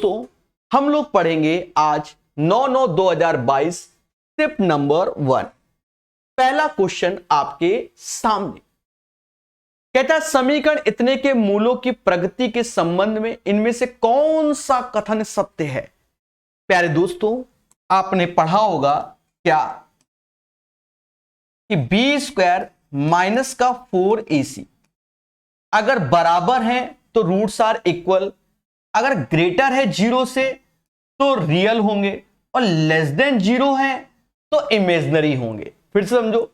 तो हम लोग पढ़ेंगे आज 9/9/2022 स्टेप नंबर 1। पहला क्वेश्चन आपके सामने कहता है समीकरण इतने के मूलों की प्रगति के संबंध में इनमें से कौन सा कथन सत्य है। प्यारे दोस्तों, आपने पढ़ा होगा क्या कि b² माइनस का 4ac अगर बराबर है तो रूट्स आर इक्वल, अगर ग्रेटर है 0 से तो रियल होंगे और लेस देन 0 है तो इमेजिनरी होंगे। फिर से समझो,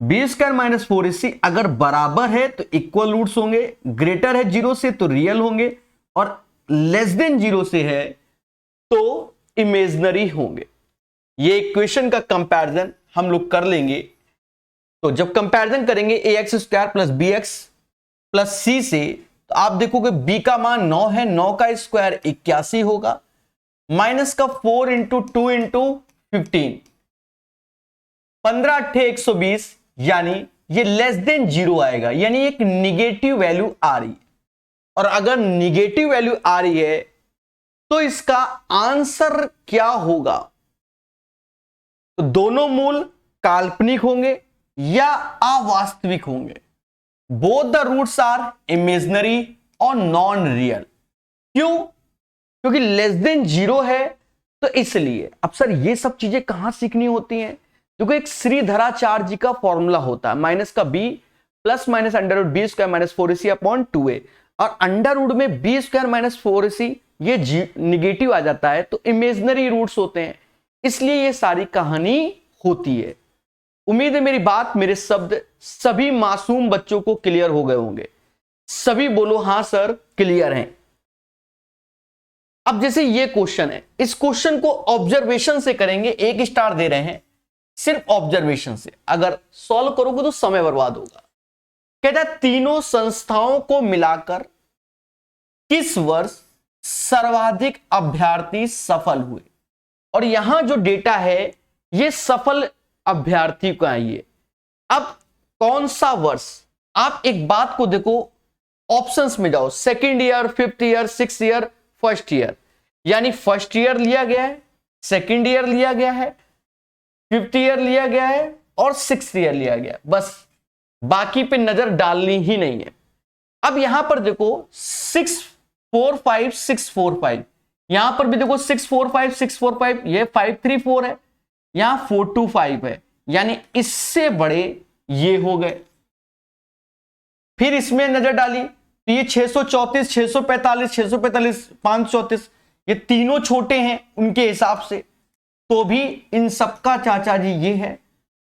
b² माइनस 4ac अगर बराबर है तो इक्वल रूट्स होंगे, ग्रेटर है 0 से तो रियल होंगे और लेस देन 0 से है तो इमेजिनरी होंगे। ये इक्वेशन का कंपैरिजन हम लोग कर लेंगे। तो जब कंपैरिजन करेंगे ax² plus bx plus c से, तो आप देखोगे b का मान 9 है, 9 का स्क्वायर 81 होगा, माइनस का 4 इंटू 2 इंटू 15, 15 8 120, यानी ये लेस देन 0 आएगा, यानी एक निगेटिव वैल्यू आ रही है। और अगर निगेटिव वैल्यू आ रही है तो इसका आंसर क्या होगा। तो दोनों मूल काल्पनिक होंगे या अवास्तविक होंगे। Both the roots are imaginary और नॉन रियल। क्यों? क्योंकि लेस देन 0 है तो इसलिए। अब सर ये सब चीजें कहां सीखनी होती हैं? देखो, एक श्रीधराचार्य जी का फॉर्मूला होता है माइनस का b plus minus under root b² minus 4ac upon 2a, और अंडर रूट में b² माइनस 4ac ये निगेटिव आ जाता है तो इमेजिनरी रूट्स होते हैं, इसलिए ये सारी कहानी होती है। उम्मीद है मेरी बात, मेरे शब्द सभी मासूम बच्चों को क्लियर हो गए होंगे। सभी बोलो हां सर क्लियर हैं। अब जैसे ये क्वेश्चन है, इस क्वेश्चन को ऑब्जर्वेशन से करेंगे, 1 स्टार दे रहे हैं सिर्फ ऑब्जर्वेशन से। अगर सॉल्व करोगे तो समय बर्बाद होगा। कहता है तीनों संस्थाओं को मिलाकर किस वर्ष सर्वाधिक अभ्यर्थी सफल हुए। और यहां जो डेटा है ये सफल अभ्यर्थी का है। ये अब कौन सा वर्ष, आप एक बात को देखो, ऑप्शंस में जाओ, 2nd year, 5th year, 6th year, 1st year, यानी 1st ईयर लिया गया है, 2nd ईयर लिया गया है, 5th ईयर लिया गया है और 6th ईयर लिया गया है। बस बाकी पे नजर डालनी ही नहीं है। अब यहां पर देखो 645 645, यहां पर भी देखो 645 645, ये 534 है, यहां 425 है, यानी इससे बड़े ये हो गए। फिर इसमें नजर डाली तो ये 634 645 645 534, ये तीनों छोटे हैं उनके हिसाब से, तो भी इन सबका चाचा जी ये है।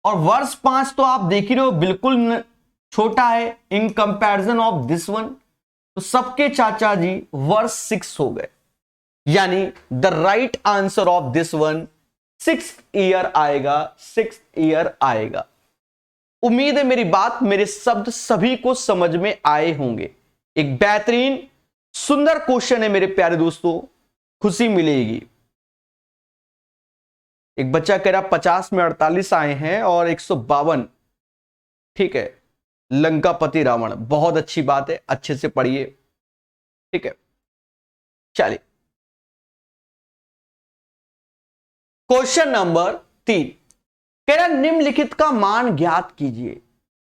और वर्ष 5 तो आप देख ही रहे हो बिल्कुल छोटा है in comparison of this one, तो सबके चाचा जी वर्ष 6 हो गए, यानी the right answer of this one 6th year आएगा, 6th ईयर आएगा। उम्मीद है मेरी बात, मेरे शब्द सभी को समझ में आए होंगे। एक बेहतरीन सुंदर क्वेश्चन है मेरे प्यारे दोस्तों, खुशी मिलेगी। एक बच्चा कह रहा 50 में 48 आए हैं और 152, ठीक है, लंकापति रावण, बहुत अच्छी बात है, अच्छे से पढ़िए, ठीक है। चलिए क्वेश्चन नंबर 3 कह रहा निम्नलिखित का मान ज्ञात कीजिए।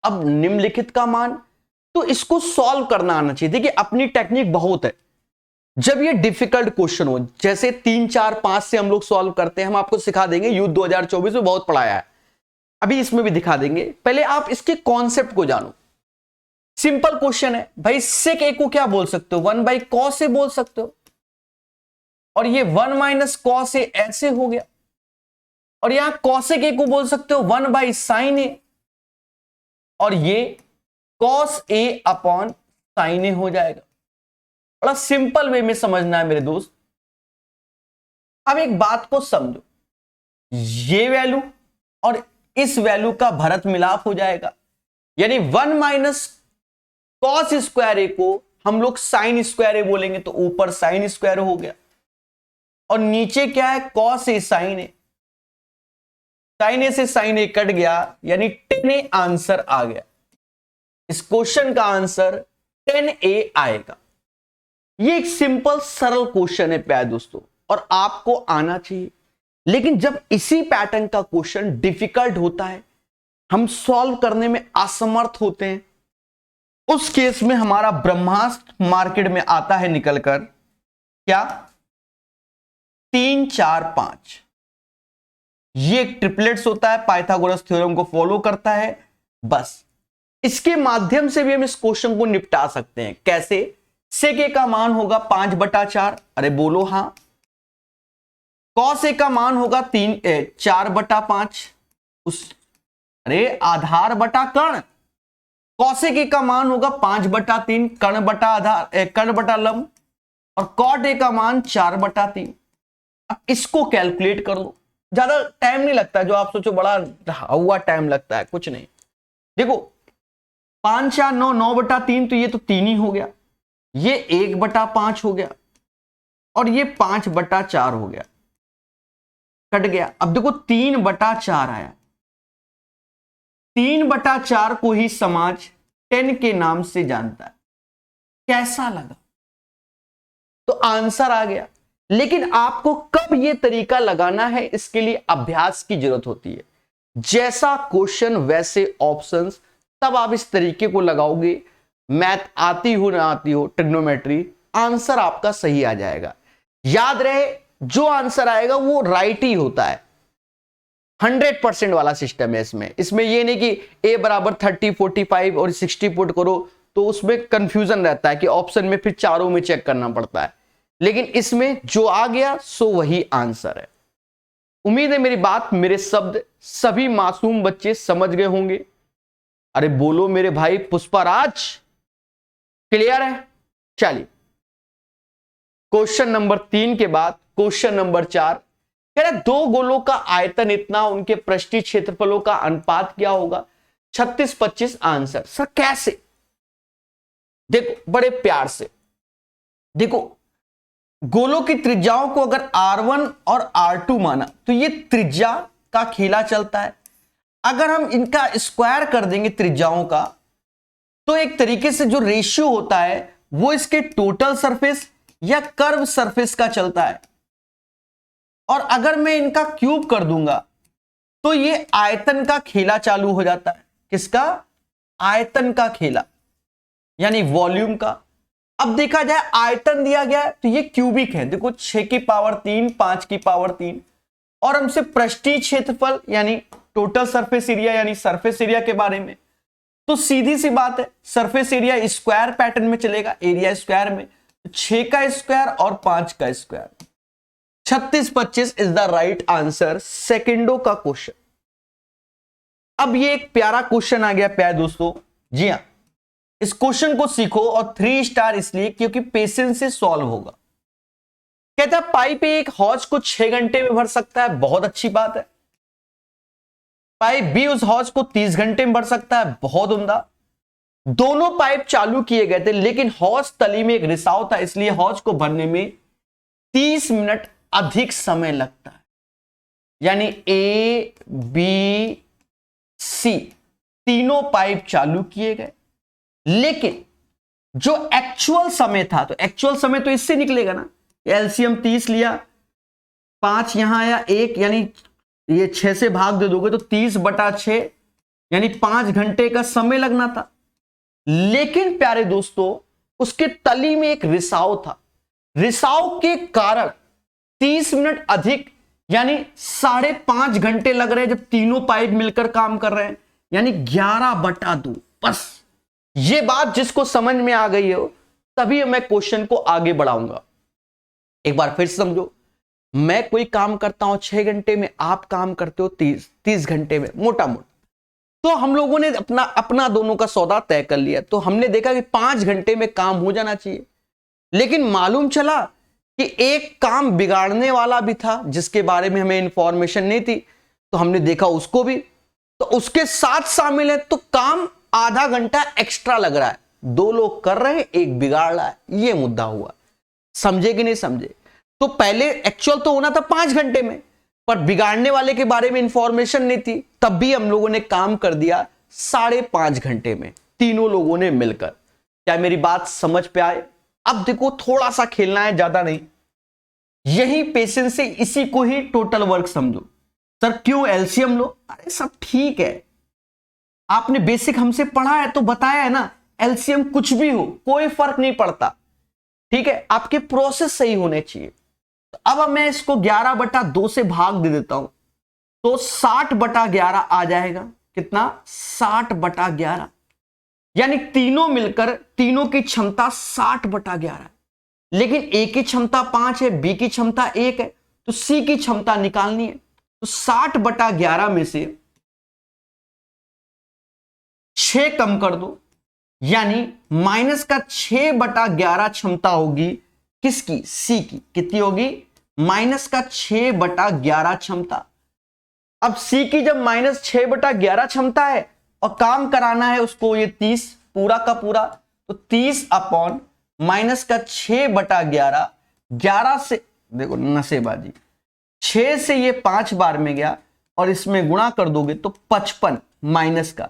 अब निम्नलिखित का मान, तो इसको सॉल्व करना आना चाहिए। देखिए अपनी टेक्निक बहुत है, जब ये डिफिकल्ट क्वेश्चन हो, जैसे 3 4 5 से हम लोग सॉल्व करते हैं, हम आपको सिखा देंगे, यूथ 2024 में बहुत पढ़ाया है, अभी इसमें भी दिखा देंगे। पहले आप इसके कॉन्सेप्ट को जानो। सिंपल क्वेश्चन है भाई, सेक ए को क्या बोल सकते हो, 1/cos ए बोल सकते हो, और ये 1 - cos ए ऐसे हो गया, और यहां cosec ए को बोल सकते हो 1/sin ए, और ये cos a अपॉन sin ए हो जाएगा। बड़ा सिंपल वे में समझना है मेरे दोस्त। अब एक बात को समझो, ये वैल्यू और इस वैल्यू का भरत मिलाप हो जाएगा, यानी 1 - cos² ए को हम लोग sin² ए बोलेंगे, तो ऊपर sin² हो गया, और नीचे क्या है cos a sin A, sin a से sin a कट गया, यानी 10a आंसर आ गया। इस क्वेश्चन का आंसर 10a आएगा। ये एक सिंपल सरल क्वेश्चन है प्यारे दोस्तों, और आपको आना चाहिए। लेकिन जब इसी पैटर्न का क्वेश्चन डिफिकल्ट होता है, हम सॉल्व करने में असमर्थ होते हैं, उस केस में हमारा ब्रह्मास्त्र मार्केट में आता है निकलकर क्या, 3 4 5। ये एक ट्रिपलेट्स होता है, पाइथागोरस थ्योरम को फॉलो करता है। बस इसके माध्यम से भी हम इस क्वेश्चन को निपटा सकते हैं। कैसे? सेक ए का मान होगा 5/4, अरे बोलो हां। कॉस ए का मान होगा 4/5, अरे आधार बटा कर्ण। कौशिक ए का मान होगा 5/3, कर्ण बटा आधार, कर्ण बटा लंब। और कॉट ए का मान 4/3। अब इसको कैलकुलेट कर लो, ज्यादा टाइम नहीं लगता है। जो आप सोचो बड़ा हुआ टाइम लगता है, कुछ नहीं। देखो 5 4 9, 9/3, तो ये तो 3 ही हो गया। ये 1/5 हो गया, और ये 5/4 हो गया, कट गया। अब देखो 3/4 आया। 3/4 को ही समाज 10 के नाम से जानता है। कैसा लगा? तो आंसर आ गया। लेकिन आपको कब यह तरीका लगाना है, इसके लिए अभ्यास की जरूरत होती है। जैसा क्वेश्चन वैसे ऑप्शंस, तब आप इस तरीके को लगाओगे। मैथ आती हो ना आती हो, ट्रिग्नोमेट्री, आंसर आपका सही आ जाएगा। याद रहे, जो आंसर आएगा वो राइट ही होता है। 100% वाला सिस्टम है इसमें ये नहीं कि a बराबर 30 45 और 60 पुट करो, तो उसमें कंफ्यूजन रहता है कि ऑप्शन में फिर चारों में चेक करना पड़ता है। लेकिन इसमें जो आ गया सो वही आंसर है। उम्मीद है मेरी बात, मेरे शब्द सभी मासूम बच्चे समझ गए होंगे। अरे बोलो मेरे भाई पुष्पराज, क्लियर है? चलिए क्वेश्चन नंबर 3 के बाद क्वेश्चन नंबर 4 कह रहा है, 2 गोलों का आयतन इतना, उनके पृष्ठीय क्षेत्रफलों का अनुपात क्या होगा? 36 25। आंसर सर कैसे? देखो बड़े प्यार से देखो, गोलों की त्रिज्याओं को अगर R1 और R2 माना तो ये त्रिज्या का खेला चलता है। अगर हम इनका स्क्वायर कर देंगे त्रिज्याओं का, तो एक तरीके से जो रेशियो होता है वो इसके टोटल सरफेस या कर्व सरफेस का चलता है। और अगर मैं इनका क्यूब कर दूंगा तो ये आयतन का खेला चालू हो जाता है। किसका? आयतन का खेला, यानी वॉल्यूम का। अब देखा जाए आयतन दिया गया है तो ये क्यूबिक है। देखो 6 की पावर 3, 5 की पावर 3। और हमसे पृष्ठीय क्षेत्रफल यानी टोटल सरफेस एरिया यानी सरफेस एरिया के बारे में, तो सीधी सी बात है, सरफेस एरिया स्क्वायर पैटर्न में चलेगा, एरिया स्क्वायर में। 6 का स्क्वायर और 5 का square, 36 25 is the right answer. सेकेंडो का क्वेश्चन। अब ये एक प्यारा क्वेश्चन आ गया प्यारे दोस्तों। जी हां, इस क्वेश्चन को सीखो, और 3 स्टार इसलिए क्योंकि पेशेंस से सॉल्व होगा। कहता है पाइप एक हौज को 6 घंटे में भर सकता है, बहुत अच्छी बात है। पाइप बी उस हौज को 30 घंटे में भर सकता है, बहुत उम्दा। दोनों पाइप चालू किए गए थे, लेकिन हौज तली में एक रिसाव था, इसलिए हौज को भरने में 30 मिनट अधिक समय लगता है। यानी ए बी सी तीनों पाइप चालू किए गए, लेकिन जो एक्चुअल समय था, तो एक्चुअल समय तो इससे निकलेगा ना। एलसीएम 30 लिया, 5 यहां आया, 1 यानी ये 6 से भाग दे दोगे तो 30/6 यानी 5 घंटे का समय लगना था। लेकिन प्यारे दोस्तों उसके तली में एक रिसाव था, रिसाव के कारण 30 मिनट अधिक यानी 5.5 घंटे लग रहे हैं जब तीनों पाइप मिलकर काम कर रहे हैं, यानी 11/2। बस ये बात जिसको समझ में आ गई हो तभी मैं क्वेश्चन को आगे बढ़ाऊंगा। एक बार फिर समझो, मैं कोई काम करता हूं 6 घंटे में, आप काम करते हो 30 घंटे में, मोटा मोटा। तो हम लोगों ने अपना दोनों का सौदा तय कर लिया, तो हमने देखा कि 5 घंटे में काम हो जाना चाहिए। लेकिन मालूम चला कि एक काम बिगाड़ने वाला भी था जिसके बारे में हमें इंफॉर्मेशन नहीं थी, तो हमने देखा उसको भी, तो उसके साथ शामिल है, तो काम आधा घंटा एक्स्ट्रा लग रहा है। 2 लोग कर रहे हैं, एक बिगाड़ रहा है, ये मुद्दा हुआ। समझे कि नहीं समझे? तो पहले एक्चुअल तो होना था 5 घंटे में, पर बिगाड़ने वाले के बारे में इंफॉर्मेशन नहीं थी, तब भी हम लोगों ने काम कर दिया 5.5 घंटे में, तीनों लोगों ने मिलकर। क्या मेरी बात समझ पे आए? अब देखो थोड़ा सा खेलना है, ज्यादा नहीं, यही पेशेंस से इसी को ही टोटल वर्क समझो। सर क्यों एलसीएम लो? अरे सब ठीक है, आपने बेसिक हमसे पढ़ा है तो बताया है ना, एलसीएम कुछ भी हो कोई फर्क नहीं पड़ता, ठीक है, आपके प्रोसेस सही होने चाहिए। तो अब मैं इसको 11/2 से भाग दे देता हूं, तो 60/11 आ जाएगा। कितना? 60/11, यानी तीनों मिलकर तीनों की क्षमता 60/11, लेकिन ए की क्षमता 5 है, बी की क्षमता 1 है, तो सी की क्षमता निकालनी है। तो 60/11 में से 6 कम कर दो, यानी माइनस का 6/11 क्षमता होगी किसकी? सी की। कितनी होगी? माइनस का 6/11 क्षमता। अब सी की जब माइनस 6/11 क्षमता है और काम कराना है उसको ये 30 पूरा का पूरा, तो 30 अपॉन माइनस का 6/11, 11 से देखो नसेबाजी, 6 से ये 5 बार में गया और इसमें गुणा कर दोगे तो 55, माइनस का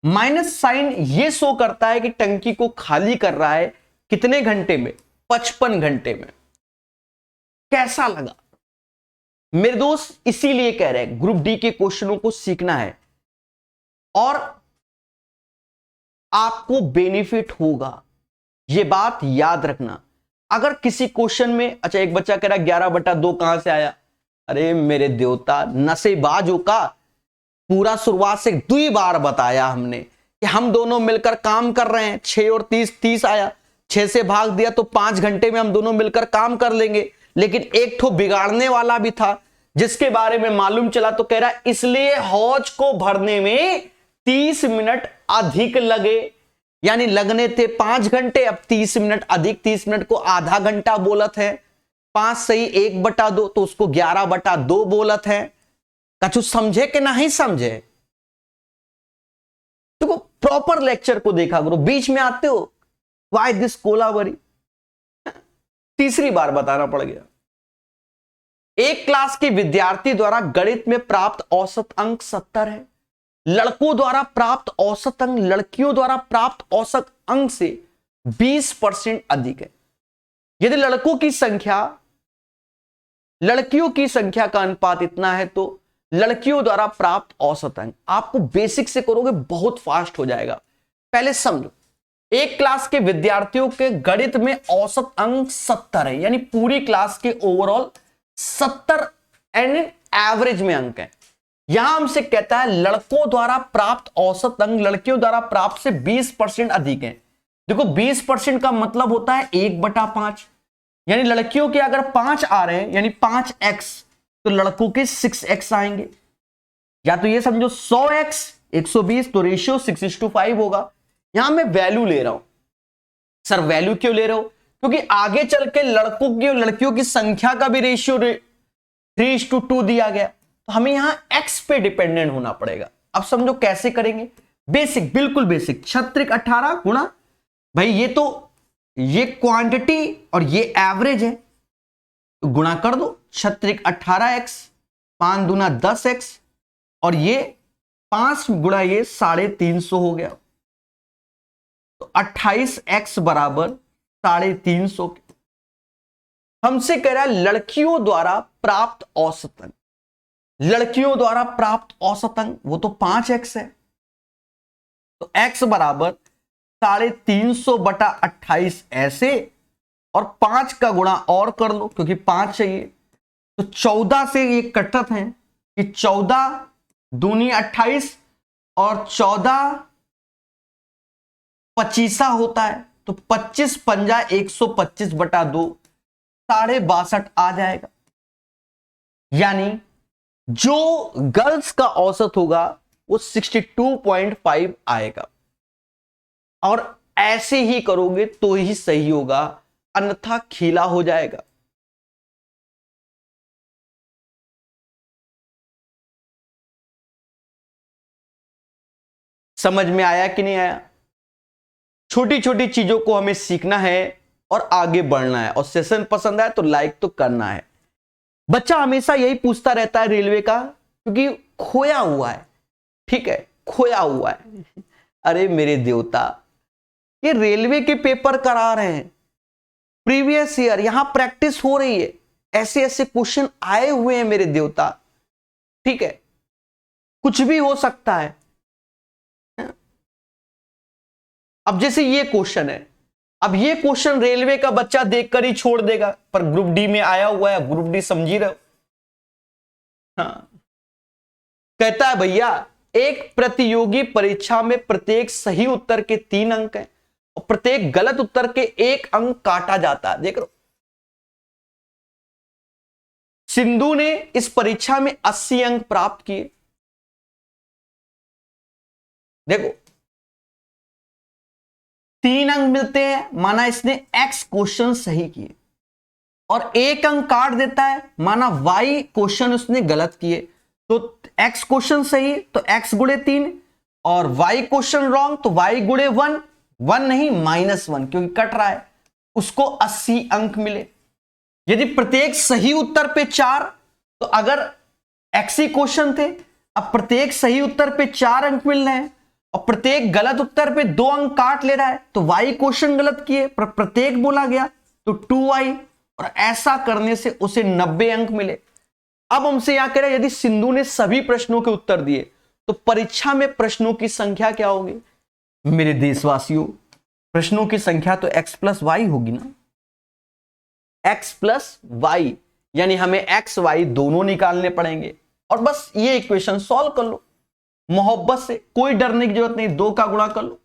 माइनस साइन ये शो करता है कि टंकी को खाली कर रहा है कितने घंटे में? 55 घंटे में। कैसा लगा मेरे दोस्त? इसीलिए कह रहे हैं ग्रुप डी के क्वेश्चनों को सीखना है और आपको बेनिफिट होगा, यह बात याद रखना। अगर किसी क्वेश्चन में, अच्छा एक बच्चा कह रहा है 11/2 कहां से आया? अरे मेरे देवता, नशेबाजों का पूरा शुरुआत से 2 बार बताया हमने कि हम दोनों मिलकर काम कर रहे हैं। 6 और 30, 30 आया, 6 से भाग दिया तो 5 घंटे में हम दोनों मिलकर काम कर लेंगे। लेकिन एक ठो बिगाड़ने वाला भी था जिसके बारे में मालूम चला, तो कह रहा है इसलिए हौज को भरने में 30 मिनट अधिक लगे, यानी लगने थे 5 घंटे, अब 30 मिनट अधिक, 30 मिनट को आधा घंटा बोलत है। 5 सही 1/2 तो उसको 11/2 बोलत है। कछु समझे कि नहीं समझे? देखो प्रॉपर लेक्चर को देखा करो, बीच में आते हो वाई दिस कोलावरी, तीसरी बार बताना पड़ गया। एक क्लास के विद्यार्थी द्वारा गणित में प्राप्त औसत अंक 70 है। लड़कों द्वारा प्राप्त औसत अंक लड़कियों द्वारा प्राप्त औसत अंक से 20% अधिक है। यदि लड़कियों की संख्या का अनुपात इतना है तो लड़कियों द्वारा प्राप्त औसत अंक, आपको बेसिक से करोगे बहुत फास्ट हो जाएगा। पहले समझो, एक क्लास के विद्यार्थियों के गणित में औसत अंक 70 है, यानी पूरी क्लास के ओवरऑल 70 एंड एवरेज में अंक है। यहां हमसे कहता है लड़कों द्वारा प्राप्त औसत अंक लड़कियों द्वारा प्राप्त से 20% अधिक है। देखो 20% का मतलब होता है 1/5, यानी लड़कियों के अगर 5 आ रहे हैं यानी 5x, तो लड़कों के 6x आएंगे। या तो ये समझो 100x 120, तो रेशियो 6:5 होगा। यहां मैं वैल्यू ले रहा हूं। सर वैल्यू क्यों ले रहे हो? क्योंकि आगे चल के लड़कों की और लड़कियों की संख्या का भी रेशियो 3:2 दिया गया, तो हमें यहां x पे डिपेंडेंट होना पड़ेगा। अब समझो कैसे करेंगे, बेसिक, बिल्कुल बेसिक। 18 गुणा, भाई ये क्वांटिटी और ये एवरेज है, तो गुणा कर दो। 18x, 5 दूना 10x, और ये 5 गुणा ये 350 हो गया, तो 28x बराबर 350। हमसे कह रहा है लड़कियों द्वारा प्राप्त औसत अंक, लड़कियों द्वारा प्राप्त औसत अंक वो तो 5x है, तो x बराबर 350/28 ऐसे, और 5 का गुणा और कर लो क्योंकि 5 चाहिए, तो 14 से ये कटत हैं कि 14 दूनी 28 और 14 25 होता है, तो 25 पंजा 125/2, 62.5 आ जाएगा। यानी जो गर्ल्स का औसत होगा वो 62.5 आएगा। और ऐसे ही करोगे तो ही सही होगा, अन्यथा खीला हो जाएगा। समझ में आया कि नहीं आया? छोटी छोटी चीजों को हमें सीखना है और आगे बढ़ना है, और सेशन पसंद आए तो लाइक तो करना है। बच्चा हमेशा यही पूछता रहता है रेलवे का, क्योंकि खोया हुआ है, ठीक है, खोया हुआ है। अरे मेरे देवता, ये रेलवे के पेपर करा रहे हैं, प्रीवियस ईयर, यहां प्रैक्टिस हो रही है, ऐसे ऐसे क्वेश्चन आए हुए हैं मेरे देवता। ठीक है, कुछ भी हो सकता है। अब जैसे ये क्वेश्चन है, अब ये क्वेश्चन रेलवे का बच्चा देखकर ही छोड़ देगा, पर ग्रुप डी में आया हुआ है, ग्रुप डी समझी रहे हो। हाँ, कहता है भैया एक प्रतियोगी परीक्षा में प्रत्येक सही उत्तर के 3 अंक हैं और प्रत्येक गलत उत्तर के 1 अंक काटा जाता है। देख लो, सिंधु ने इस परीक्षा में 80 अंक प्राप्त किए। देखो 3 अंक मिलते हैं, माना इसने x क्वेश्चन सही किए, और 1 अंक काट देता है, माना y क्वेश्चन उसने गलत किए। तो x क्वेश्चन सही तो x गुणे 3, और y क्वेश्चन रॉन्ग तो y गुणे 1, 1 नहीं -1 क्योंकि कट रहा है, उसको 80 अंक मिले। यदि प्रत्येक सही उत्तर पे 4, तो अगर x ही क्वेश्चन थे, अब प्रत्येक सही उत्तर पे 4 अंक मिल रहे हैं और प्रत्येक गलत उत्तर पे 2 अंक काट ले रहा है, तो y क्वेश्चन गलत किए पर प्रत्येक बोला गया तो 2y, और ऐसा करने से उसे 90 अंक मिले। अब हमसे यहां कह रहा है यदि सिंधु ने सभी प्रश्नों के उत्तर दिए तो परीक्षा में प्रश्नों की संख्या क्या होगी। मेरे देशवासियों, प्रश्नों की संख्या तो x + y होगी ना, x + y, यानी हमें x y दोनों निकालने पड़ेंगे। और बस ये इक्वेशन सॉल्व कर लो मोहब्बत से, कोई डरने की जरूरत नहीं। 2 का गुणा कर लो,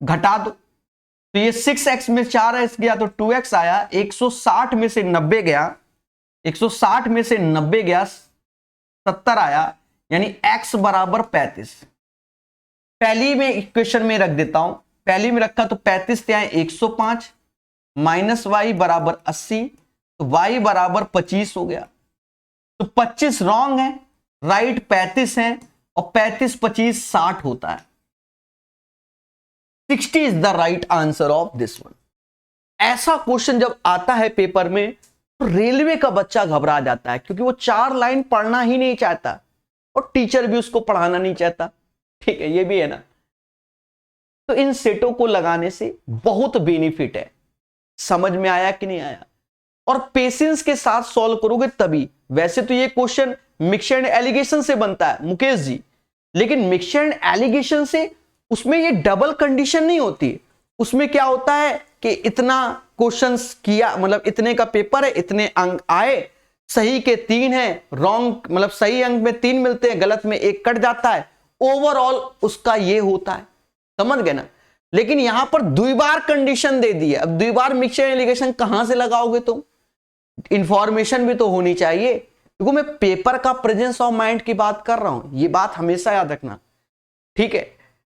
घटा दो, तो ये 6x में 4x गया तो 2x आया, 160 में से 90 गया, 160 में से 90 गया 70 आया, यानी x बराबर 35। पहली में इक्वेशन में रख देता हूं, पहली में रखा तो 35 से आए 105 माइनस y बराबर 80, तो y बराबर 25 हो गया। तो 25 रॉन्ग है, राइट 35 है, और 35 25 60 होता है। 60 is the right answer of this one. ऐसा क्वेश्चन जब आता है पेपर में तो रेलवे का बच्चा घबरा जाता है, क्योंकि वो 4 लाइन पढ़ना ही नहीं चाहता और टीचर भी उसको पढ़ाना नहीं चाहता। ठीक है, ये भी है ना। तो इन सेटों को लगाने से बहुत बेनिफिट है। समझ में आया कि नहीं आया? और पेशेंस के साथ सॉल्व करोगे तभी। वैसे तो ये क्वेश्चन मिक्सचर एंड एलिगेशन से बनता है मुकेश जी, लेकिन मिक्सचर एंड एलिगेशन से उसमें ये डबल कंडीशन नहीं होती। उसमें क्या होता है कि इतना क्वेश्चंस किया, मतलब इतने का पेपर है, इतने अंक आए, सही के 3 हैं, रॉन्ग मतलब सही अंक में 3 मिलते हैं, गलत में 1 कट जाता है, ओवरऑल उसका ये होता है। समझ गए ना? लेकिन यहां पर 2 बार कंडीशन दे दी है। अब 2 बार मिक्सचर एलिगेशन कहां से लगाओगे तुम? इंफॉर्मेशन भी तो होनी चाहिए। देखो मैं पेपर का प्रेजेंस ऑफ माइंड की बात कर रहा हूं, ये बात हमेशा याद रखना। ठीक है,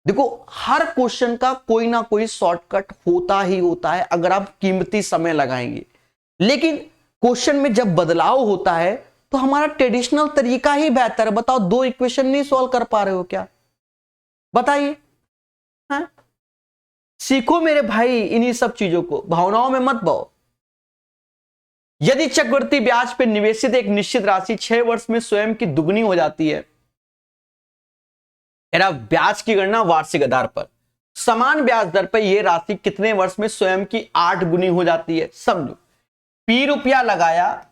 देखो हर क्वेश्चन का कोई ना कोई शॉर्टकट होता ही होता है अगर आप कीमती समय लगाएंगे। लेकिन क्वेश्चन में जब बदलाव होता है तो हमारा ट्रेडिशनल तरीका ही बेहतर है। बताओ 2 इक्वेशन नहीं सॉल्व कर पा रहे हो क्या? बताइए। हाँ, सीखो मेरे भाई इन्हीं सब चीजों को, भावनाओं में मत बहो। यदि चक्रवृद्धि ब्याज पर निवेशित एक निश्चित राशि 6 वर्ष में स्वयं की दुगनी हो जाती है, ब्याज की गणना वार्षिक आधार पर, समान ब्याज दर पर यह राशि कितने वर्ष में स्वयं की 8 गुनी हो जाती है? समझो, P रुपया लगाया,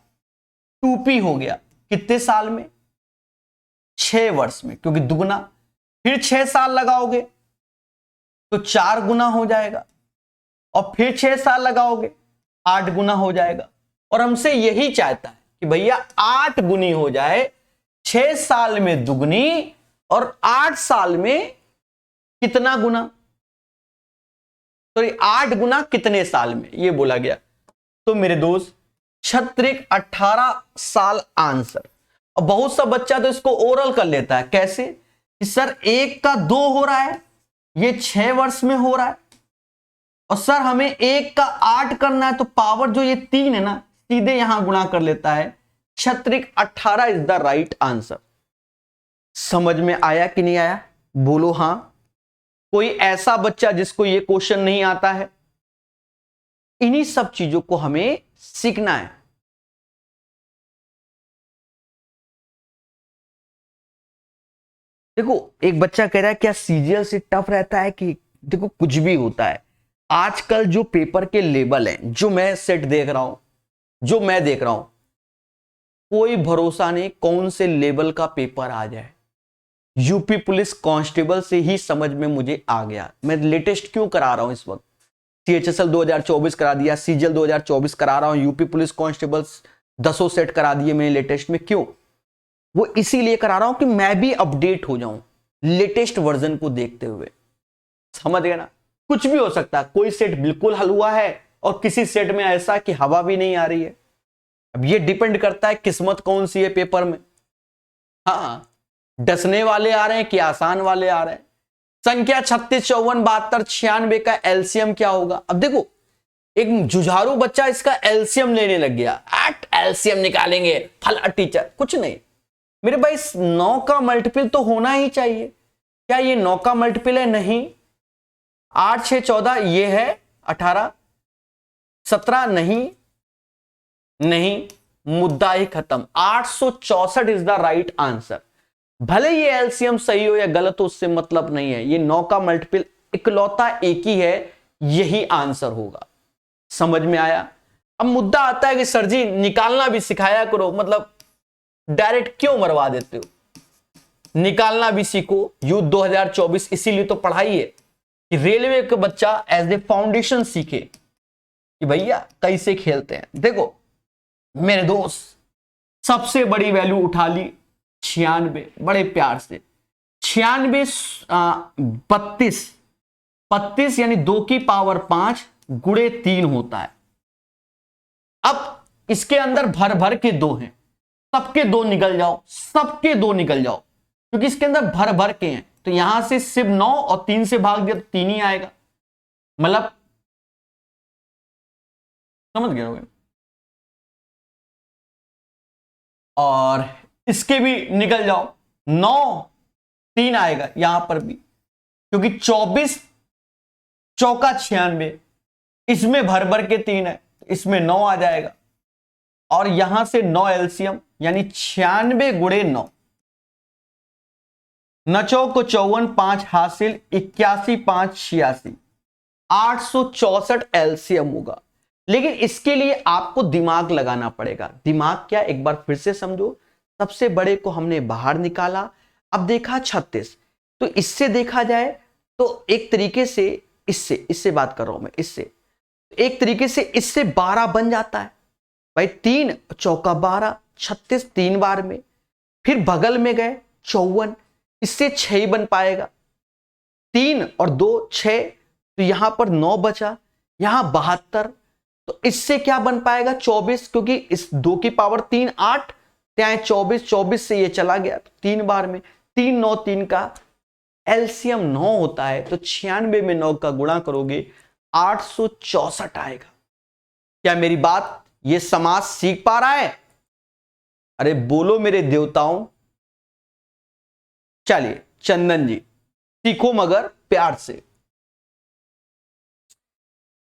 2P हो गया कितने साल में? 6 वर्ष में, क्योंकि दुगना। फिर 6 साल लगाओगे तो 4 गुना हो जाएगा, और फिर 6 साल लगाओगे 8 गुना हो जाएगा। और हमसे यही चाहता है कि भैया 8 गुनी हो जाए, 6 साल में दुगनी और 8 साल में कितना गुना? तो 8 गुना कितने साल में, ये बोला गया। तो मेरे दोस्त 18 साल आंसर। और बहुत सा बच्चा तो इसको ओरल कर लेता है। कैसे कि सर 1 का 2 हो रहा है, ये 6 वर्ष में हो रहा है, और सर हमें 1 का 8 करना है, तो पावर जो ये 3 है ना, सीधे यहां गुणा कर लेता है। 18 इज द राइट आंसर। समझ में आया कि नहीं आया? बोलो हां। कोई ऐसा बच्चा जिसको ये क्वेश्चन नहीं आता है? इन्हीं सब चीजों को हमें सीखना है। देखो एक बच्चा कह रहा है क्या सीजीएल से टफ रहता है? कि देखो कुछ भी होता है, आजकल जो पेपर के लेवल हैं, जो मैं सेट देख रहा हूं, जो मैं देख रहा हूं, कोई भरोसा नहीं कौन से लेवल का पेपर आ जाए। यूपी पुलिस कांस्टेबल से ही समझ में मुझे आ गया। मैं लेटेस्ट क्यों करा रहा हूं इस वक्त, सीएचएसएल 2024 करा दिया, सीजीएल 2024 करा रहा हूं, यूपी पुलिस कांस्टेबल्स 10 सेट करा दिए मैंने लेटेस्ट में। क्यों? वो इसीलिए करा रहा हूं कि मैं भी अपडेट हो जाऊं लेटेस्ट वर्जन को देखते हुए। समझ गए ना? कुछ भी हो सकता है, कोई सेट बिल्कुल हल हुआ है और किसी सेट में ऐसा कि हवा भी नहीं आ रही है। अब ये डिपेंड करता है किस्मत कौन सी है पेपर में। हाँ, डसने वाले आ रहे हैं कि आसान वाले आ रहे हैं। संख्या 36, 54, 72, 96 का एलसीएम क्या होगा? अब देखो, एक जुझारू बच्चा इसका एलसीएम लेने लग गया। एलसीएम निकालेंगे फला टीचर, कुछ नहीं मेरे भाई, 9 का मल्टीपल तो होना ही चाहिए। क्या ये 9 का मल्टीपल है? नहीं। 8, 6, 14 ये है 18, 17 नहीं, मुद्दा ही खत्म। 864 इज द राइट आंसर। भले ये एलसीएम सही हो या गलत हो, उससे मतलब नहीं है। ये 9 का मल्टीपल इकलौता एक ही है, यही आंसर होगा। समझ में आया? अब मुद्दा आता है कि सर जी निकालना भी सिखाया करो, मतलब डायरेक्ट क्यों मरवा देते हो? निकालना भी सीखो। यूथ 2024 इसीलिए तो पढ़ाई है कि रेलवे का बच्चा एज ए फाउंडेशन सीखे कि भैया कैसे खेलते हैं। देखो मेरे दोस्त, सबसे बड़ी वैल्यू उठा ली 96, बड़े प्यार से 96, 32 यानी 2 की पावर 5 गुणे 3 होता है। अब इसके अंदर भर भर के 2 हैं, सबके 2 निकल जाओ, सबके 2 निकल जाओ, क्योंकि इसके अंदर भर भर के हैं। तो यहां से सिर्फ 9 और 3 से भाग दिया तो 3 ही आएगा। मतलब समझ गए होंगे। और इसके भी निकल जाओ, 9, 3 आएगा यहां पर भी, क्योंकि 24 चौका 96, इसमें भर भर के 3 है, इसमें 9 आ जाएगा। और यहां से 9 एलसीएम यानी 96 गुणे 9, 9 को 54, 5 हासिल, 81, 5 86, 864 एलसीएम होगा। लेकिन इसके लिए आपको दिमाग लगाना पड़ेगा। दिमाग क्या, एक बार फिर से समझो। सबसे बड़े को हमने बाहर निकाला, अब देखा 36, तो इससे देखा जाए तो एक तरीके से इससे बात कर रहा हूं मैं, इससे एक तरीके से इससे 12 बन जाता है भाई। 3 चौका 12, 36 3 बार में, फिर बगल में गए 54, इससे 6 बन पाएगा। 3 और 2 6, तो यहां पर 9 बचा, यहां 72, तो इससे क्या बन पाएगा 24, क्योंकि इस 2 की पावर 3 8, ત્યાં 24, 24 से ये चला गया, तो 3 बार में 3 9 3 का एलसीएम 9 होता है। तो 96 में 9 का गुणा करोगे 864 आएगा। क्या मेरी बात ये समास सीख पा रहा है? अरे बोलो मेरे देवताओं। चलिए चंदन जी, सीखो मगर प्यार से।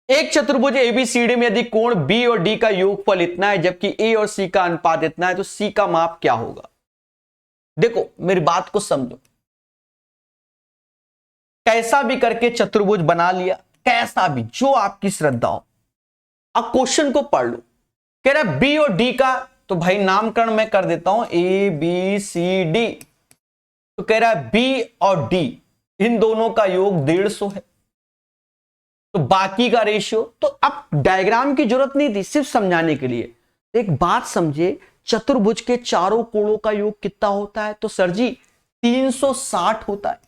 एक चतुर्भुज एबीसीडी में यदि कोण बी और डी का योगफल इतना है जबकि ए और सी का अनुपात इतना है, तो सी का माप क्या होगा? देखो मेरी बात को समझो। कैसा भी करके चतुर्भुज बना लिया, कैसा भी, जो आपकी श्रद्धा हो। अब क्वेश्चन को पढ़ लो। कह रहा है बी और डी का, तो भाई नामकरण मैं कर देता हूं, ए बी सी डी। तो कह रहा है बी और डी इन दोनों का योग 150 है, तो बाकी का रेशियो। तो अब डायग्राम की जरूरत नहीं थी, सिर्फ समझाने के लिए। एक बात समझे, चतुर्भुज के चारों कोणों का योग कितना होता है? तो सर जी 360 होता है।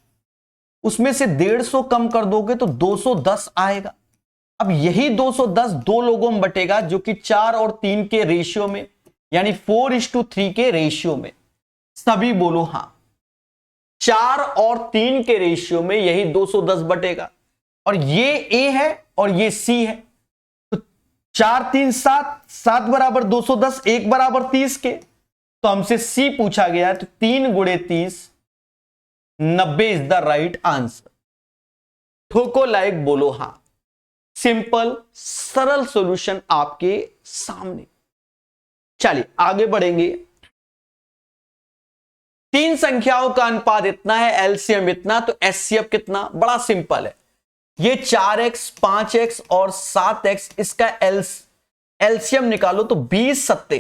उसमें से 150 कम कर दोगे तो 210 आएगा। अब यही 210 दो लोगों में बटेगा, जो कि 4 और 3 के रेशियो में, यानी 4:3 के रेशियो में। सभी बोलो हां। 4 और 3 के रेशियो में यही 210 बटेगा, और ये ए है और ये सी है। तो 4 3 7, 7 बराबर 210, 1 बराबर 30 के। तो हमसे सी पूछा गया है, तो 3 गुणे 30 90 इज द राइट आंसर। ठोको लाइक, बोलो हां। सिंपल सरल सॉल्यूशन आपके सामने। चलिए आगे बढ़ेंगे। 3 संख्याओं का अनुपात इतना है, एलसीएम इतना, तो एचसीएफ कितना? बड़ा सिंपल है। ये 4x 5x और 7x इसका एलसीएम निकालो तो 20 सत्ते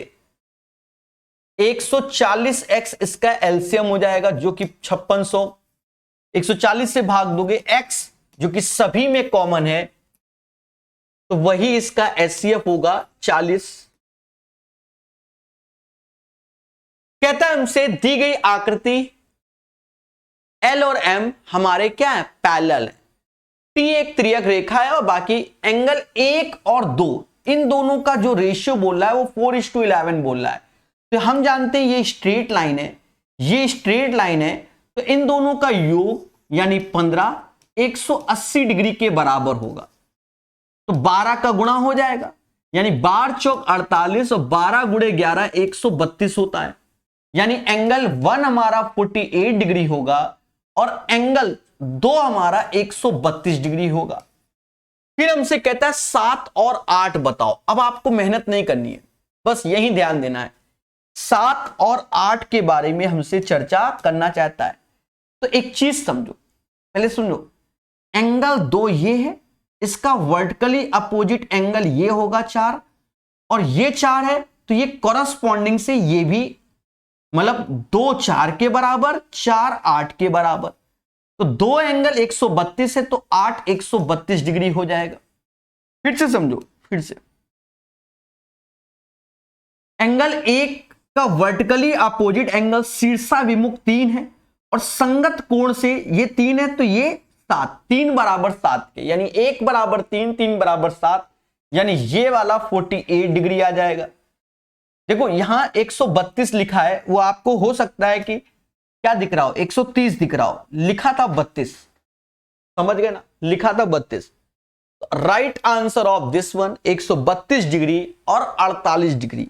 140x इसका एलसीएम हो जाएगा जो कि 5600। 140 से भाग दोगे x जो कि सभी में कॉमन है तो वही इसका एचसीएफ होगा 40। कहता है हमसे दी गई आकृति L और M हमारे क्या है, पैरेलल है। P एक त्रियक रेखा है और बाकी एंगल 1 और 2 इन दोनों का जो रेशियो बोल रहा है वो 4:11 बोल रहा है। तो हम जानते हैं ये स्ट्रेट लाइन है, ये स्ट्रेट लाइन है, तो इन दोनों का योग यानी 15 180 डिग्री के बराबर होगा। तो 12 का गुणा हो जाएगा यानी 12 चौक 48 और 12 गुणे 11 132 होता है। यानी एंगल 1 हमारा 48 डिग्री होगा और एंगल 2 हमारा 132 डिग्री होगा। फिर हमसे कहता है 7 और 8 बताओ। अब आपको मेहनत नहीं करनी है, बस यही ध्यान देना है। 7 और 8 के बारे में हमसे चर्चा करना चाहता है। तो एक चीज समझो, पहले सुनो, एंगल 2 ये है, इसका वर्टिकली अपोजिट एंगल ये होगा 4 और ये 4 है, तो ये कॉरस्पॉन्डिंग से ये भी मतलब 2 4 के बराबर 4 8 के बराबर। तो 2 एंगल 132 है तो 8 132 डिग्री हो जाएगा। फिर से समझो, फिर से एंगल 1 का वर्टिकली अपोजिट एंगल शीर्षाभिमुख 3 है और संगत कोण से ये 3 है तो ये 7, 3 बराबर 7 के, यानी 1 बराबर 3 3 बराबर 7, यानी ये वाला 48 डिग्री आ जाएगा। देखो यहां 132 लिखा है, वो आपको हो सकता है कि क्या दिख रहा हो 130 दिख रहा हो, लिखा था 32, समझ गए ना, लिखा था 32। Right answer of this one 132 degree और 48 डिग्री।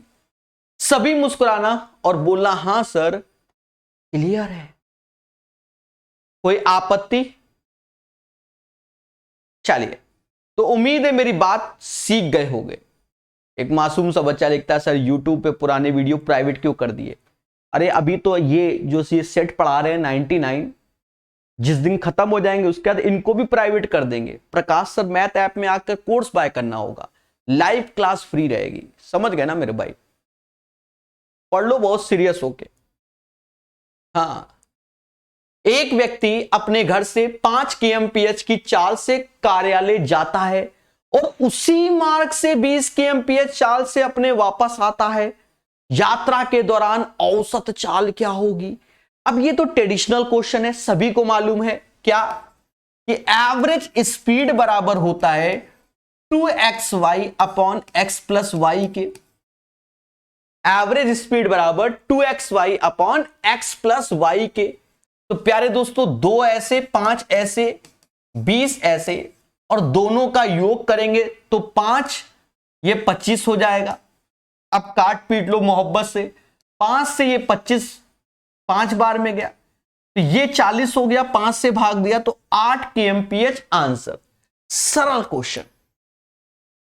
सभी मुस्कुराना और बोलना हां सर क्लियर है। कोई आपत्ति? चलिए, तो उम्मीद है मेरी बात सीख गए होंगे। एक मासूम सा बच्चा लिखता है सर YouTube पे पुराने वीडियो प्राइवेट क्यों कर दिए। अरे अभी तो ये जो ये सेट पढ़ा रहे हैं 99, जिस दिन खत्म हो जाएंगे उसके बाद इनको भी प्राइवेट कर देंगे। प्रकाश सर मैथ ऐप में आकर कोर्स बाय करना होगा, लाइव क्लास फ्री रहेगी। समझ गए ना मेरे भाई, पढ़ लो बहुत सीरियस होके। हाँ, एक व्यक्ति अपने घर से 5 kmph की चाल से कार्यालय जाता है और उसी मार्ग से 20 kmph चाल से अपने वापस आता है। यात्रा के दौरान औसत चाल क्या होगी? अब ये तो ट्रेडिशनल क्वेश्चन है, सभी को मालूम है क्या कि एवरेज स्पीड बराबर होता है 2xy upon x plus Y के। एवरेज स्पीड बराबर 2xy upon x plus Y के। तो प्यारे दोस्तों 2 ऐसे 5 ऐसे 20 ऐसे और दोनों का योग करेंगे तो 5 ये 25 हो जाएगा। अब काट पीट लो मोहब्बत से, 5 से ये 25 5 बार में गया तो ये 40 हो गया, 5 से भाग दिया तो 8 kmph आंसर। सरल क्वेश्चन,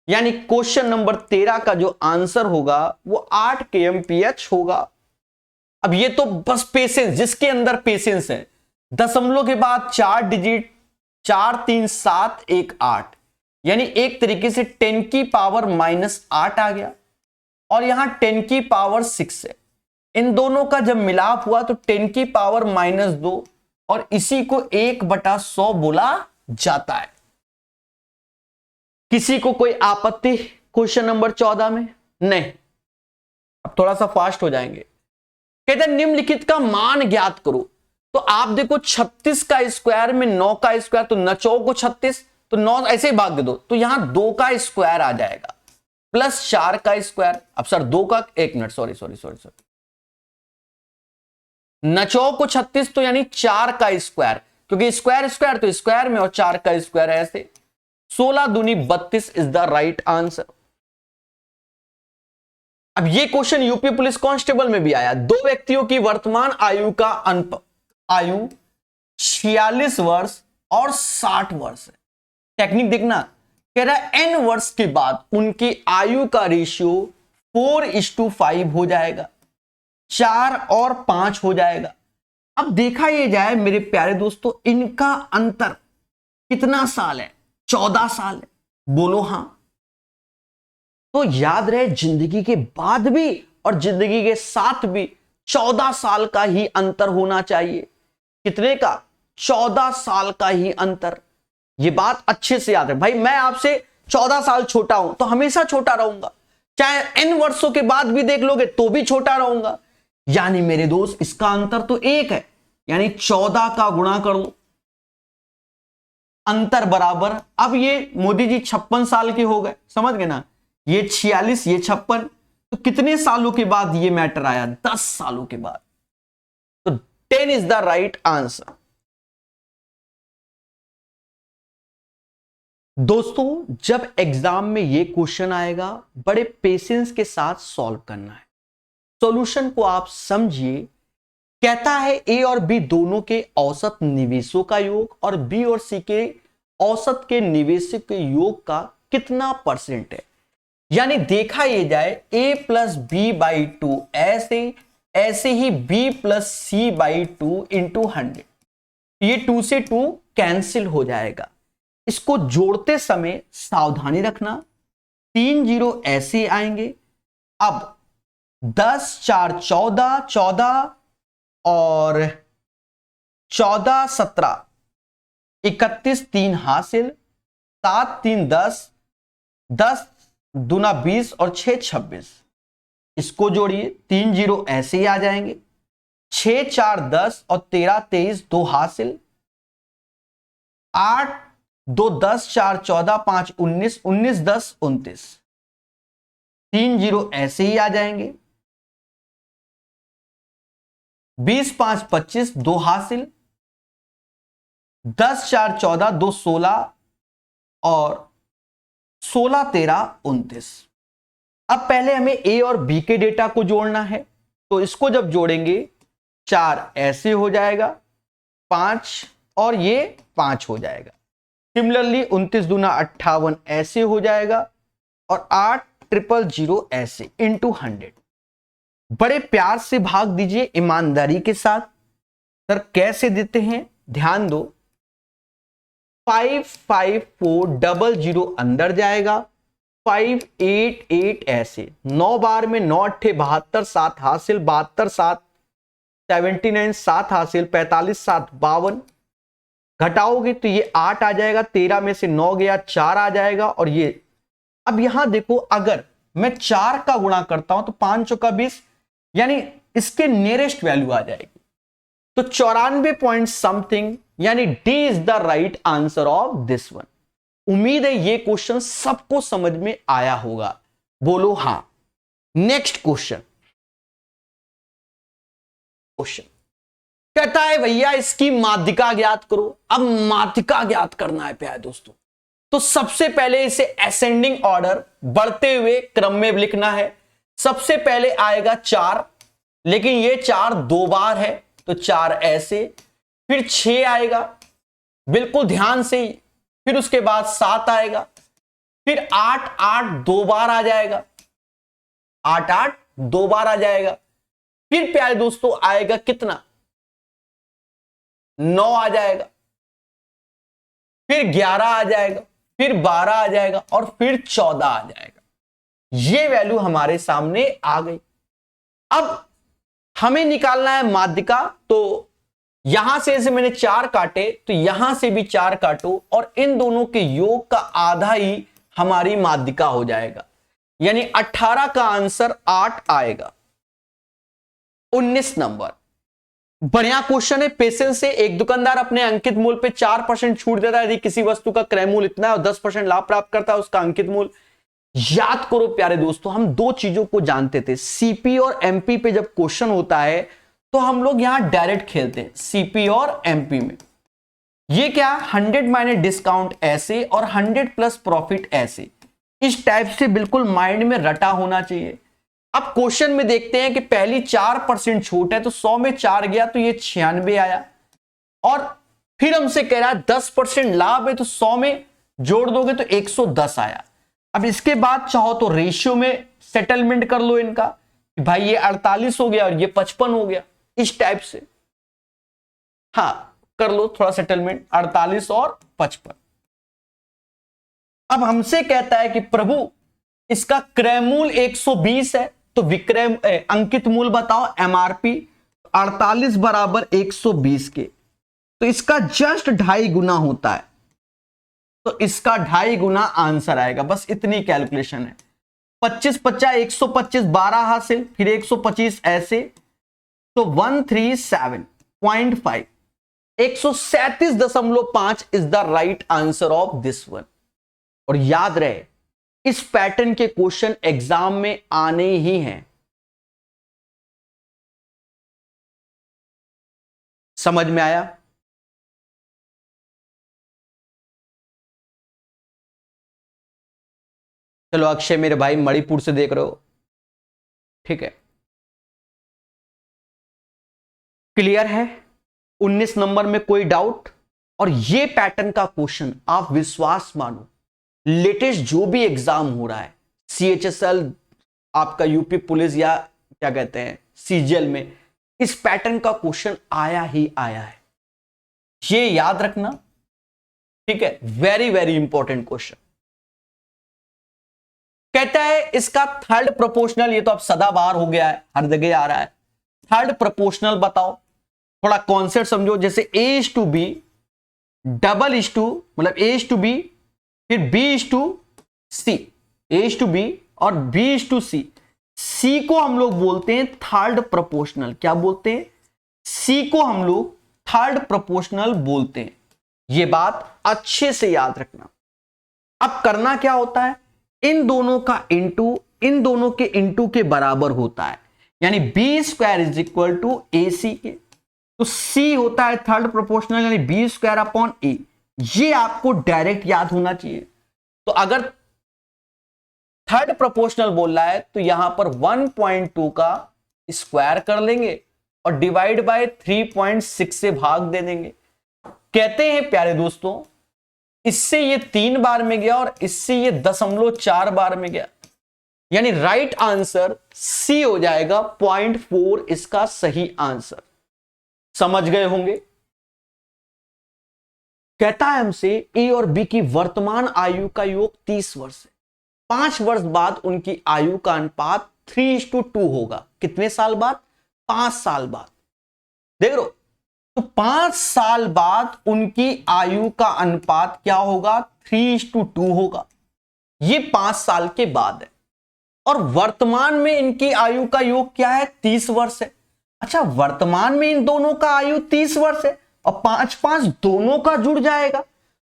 यानी क्वेश्चन नंबर 13 का जो आंसर होगा वो 8 kmph होगा। अब ये तो बस पेशेंस, जिसके अंदर पेशेंस है। दशमलव के बाद 4 डिजिट 4 3 7 1 8, यानी एक तरीके से 10 की पावर -8 आ गया और यहां 10 की पावर 6 है। इन दोनों का जब मिलाप हुआ तो 10 की पावर -2 और इसी को 1/100 बोला जाता है। किसी को कोई आपत्ति क्वेश्चन नंबर 14 में? नहीं। अब थोड़ा सा फास्ट हो जाएंगे। कहते हैं निम्नलिखित का मान ज्ञात करो। तो आप देखो 36 का स्क्वायर में 9 का स्क्वायर, तो 9 को 36 तो 9 ऐसे ही भाग दे दो तो यहां 2 का स्क्वायर आ जाएगा प्लस 4 का स्क्वायर। अब सर 2 का, एक मिनट, सॉरी 9 को 36 तो यानी 4 का स्क्वायर, क्योंकि स्क्वायर स्क्वायर तो स्क्वायर में और 4 का स्क्वायर ऐसे। 16 दूनी 32 इज द राइट आंसर। अब ये क्वेश्चन यूपी पुलिस कांस्टेबल में भी आया। 2 व्यक्तियों की वर्तमान आयु का आयु 46 वर्ष और 60 वर्ष है। टेक्निक देखना, कह रहा है n वर्ष के बाद उनकी आयु का रेशियो 4:5 हो जाएगा, 4 और 5 हो जाएगा। अब देखा ये जाए मेरे प्यारे दोस्तों, इनका अंतर कितना साल है? 14 साल है, बोलो हां। तो याद रहे, जिंदगी के बाद भी और जिंदगी के साथ भी 14 साल का ही अंतर होना चाहिए। कितने का? 14 साल का ही अंतर। ये बात अच्छे से याद है भाई। मैं आपसे 14 साल छोटा हूं तो हमेशा छोटा रहूंगा, चाहे n वर्षों के बाद भी देख लोगे तो भी छोटा रहूंगा। यानी मेरे दोस्त इसका अंतर तो 1 है, यानी 14 का गुणा कर लो, अंतर बराबर। अब ये मोदी जी 56 साल के हो गए, समझ गए ना, ये 46 ये 56, तो कितने सालों के बाद ये मैटर आया? 10 सालों के बाद। तो 10 इज द राइट आंसर। दोस्तों जब एग्जाम में ये क्वेश्चन आएगा, बड़े पेशेंस के साथ सॉल्व करना है। सॉल्यूशन को आप समझिए। कहता है ए और बी दोनों के औसत निवेशों का योग और बी और सी के औसत के निवेशों के योग का कितना परसेंट है। यानी देखा ये जाए a प्लस बी बाई 2 ऐसे ही b plus C by 2 into 100। ये 2 से 2 कैंसिल हो जाएगा। इसको जोड़ते समय सावधानी रखना, 3 जीरो ऐसे आएंगे। अब 10 4 14, 14 और 14 17 31, 3 हासिल, 7 3 10, 10 दूना 20 और 6 26। इसको जोड़िए, 3 जीरो ऐसे ही आ जाएंगे। 6 4 10 और 13 23, 2 हासिल, 8 2 10, 4 14, 5 19, 19 10 29। 3 जीरो ऐसे ही आ जाएंगे। 20 5 25, 2 हासिल, 10 4 14, 2 16 और 16 13 29। अब पहले हमें ए और बी के डेटा को जोड़ना है, तो इसको जब जोड़ेंगे 4 ऐसे हो जाएगा, 5 और ये 5 हो जाएगा। सिमिलरली 29 दूना 58 ऐसे हो जाएगा और 8 000 ऐसे इंटू 100। बड़े प्यार से भाग दीजिए, ईमानदारी के साथ। सर कैसे देते हैं ध्यान दो। 5 5 4 00 अंदर जाएगा, 5 8 8 ऐसे, 9 बार में 9 8 72, 7 हासिल, 72 7 79, 7 हासिल, 45 7 52। घटाओगे तो ये 8 आ जाएगा, 13 में से 9 गया, 4 आ जाएगा। और ये अब यहां देखो, अगर मैं 4 का गुणा करता हूं तो 5 चौका 20, यानी इसके नियरेस्ट वैल्यू आ जाएगी। तो 94 पॉइंट समथिंग, यानी D is the right answer of this one. उम्मीद है ये क्वेश्चन सबको समझ में आया होगा, बोलो हां। नेक्स्ट क्वेश्चन कहता है भैया इसकी माध्यिका ज्ञात करो। अब माध्यिका ज्ञात करना है प्यारे दोस्तों, तो सबसे पहले इसे असेंडिंग ऑर्डर, बढ़ते हुए क्रम में लिखना है। सबसे पहले आएगा 4, लेकिन ये 4 2 बार है तो 4 ऐसे, फिर 6 आएगा बिल्कुल ध्यान से ही, फिर उसके बाद 7 आएगा, फिर 8 8 2 बार आ जाएगा, 8 8 2 बार आ जाएगा। फिर प्यारे दोस्तों आएगा कितना? 9 आ जाएगा, फिर 11 आ जाएगा, फिर 12 आ जाएगा और फिर 14 आ जाएगा। ये वैल्यू हमारे सामने आ गई। अब हमें निकालना है माध्यिका, तो यहां से मैंने 4 काटे तो यहां से भी 4 काटो और इन दोनों के योग का आधा ही हमारी माध्यिका हो जाएगा, यानी 18 का आंसर 8 आएगा। 19 नंबर बढ़िया क्वेश्चन है, पेशेंस से। एक दुकानदार अपने अंकित मूल्य पे 4% छूट देता है यदि किसी वस्तु का क्रय मूल्य इतना है और 10% लाभ प्राप्त करता है उसका अंकित मूल्य। याद करो प्यारे दोस्तों, हम दो चीजों को जानते थे, सीपी और एमपी पे जब क्वेश्चन होता है तो हम लोग यहां डायरेक्ट खेलते हैं सीपी और एमपी में। ये क्या, 100 माइनस डिस्काउंट ऐसे और 100 प्लस प्रॉफिट ऐसे, इस टाइप से बिल्कुल माइंड में रटा होना चाहिए। अब क्वेश्चन में देखते हैं कि पहली 4% छूट है तो 100 में 4 गया तो ये 96 आया, और फिर हमसे कह रहा है 10% लाभ है तो 100 में जोड़ दोगे तो 110 आया। अब इसके बाद चाहो तो रेशियो में सेटलमेंट कर लो इनका, भाई ये 48 हो गया और ये 55 हो गया, इस टाइप से। हाँ कर लो थोड़ा सेटलमेंट, 48 और 55। अब हमसे कहता है कि प्रभु इसका क्रय मूल 120 है, तो विक्रय अंकित मूल बताओ, एमआरपी 48 बराबर 120 के, तो इसका जस्ट 2.5 गुना होता है, तो इसका 2.5 गुना आंसर आएगा। बस इतनी कैलकुलेशन है। 25 50 125 12 हासिल, फिर 125 ऐसे, तो 137.5 137.5 is the right answer of this one. और याद रहे इस पैटर्न के क्वेश्चन एग्जाम में आने ही हैं। समझ में आया? चलो अक्षय मेरे भाई मणिपुर से देख रहे हो, ठीक है, क्लियर है? 19 नंबर में कोई डाउट? और ये पैटर्न का क्वेश्चन आप विश्वास मानो, लेटेस्ट जो भी एग्जाम हो रहा है, CHSL, आपका यूपी पुलिस या क्या कहते हैं CGL में, इस पैटर्न का क्वेश्चन आया ही आया है, ये याद रखना, ठीक है? Very very important question. कहता है इसका थर्ड प्रोपोर्शनल, ये तो अब सदाबहार हो गया है, हर जगह आ रहा है, थर्ड प्रोपोर्शनल बताओ। थोड़ा कॉन्सेप्ट समझो, जैसे A:B, डबल मतलब A:B, फिर B:C, A:B और B:C। C को हम लोग बोलते हैं थर्ड प्रोपोर्शनल। क्या बोलते हैं? C को हम लोग थर्ड प्रोपोर्शनल बोलते हैं। यह बात अच्छे से याद रखना। अब करना क्या होता है, इन दोनों का इंटू इन दोनों के इंटू के बराबर होता है, यानी B² = AC के, तो C होता है थर्ड प्रोपोर्शनल, यानी B²/A। ये आपको डायरेक्ट याद होना चाहिए। तो अगर थर्ड प्रोपोर्शनल बोल रहा है तो यहां पर 1.2 का स्क्वायर कर लेंगे और डिवाइड बाय 3.6 से भाग दे देंगे। कहते हैं प्यारे दोस्तों, इससे ये 3 बार में गया और इससे ये 0.4 बार में गया, यानी राइट आंसर C हो जाएगा 0.4, इसका सही आंसर। समझ गए होंगे? कहता है हमसे A और B की वर्तमान आयु का योग 30 वर्ष है। 5 वर्ष बाद उनकी आयु का अनुपात 3:2 होगा। कितने साल बाद? 5 साल बाद। देख लो, तो 5 साल बाद उनकी आयु का अनुपात क्या होगा? 3:2 होगा। ये 5 साल के बाद है। और वर्तमान में इनकी आयु का योग क्या है? 30 वर्ष है। अच्छा, वर्तमान में इन दोनों का आयु 30 वर्ष है और 5 दोनों का जुड़ जाएगा,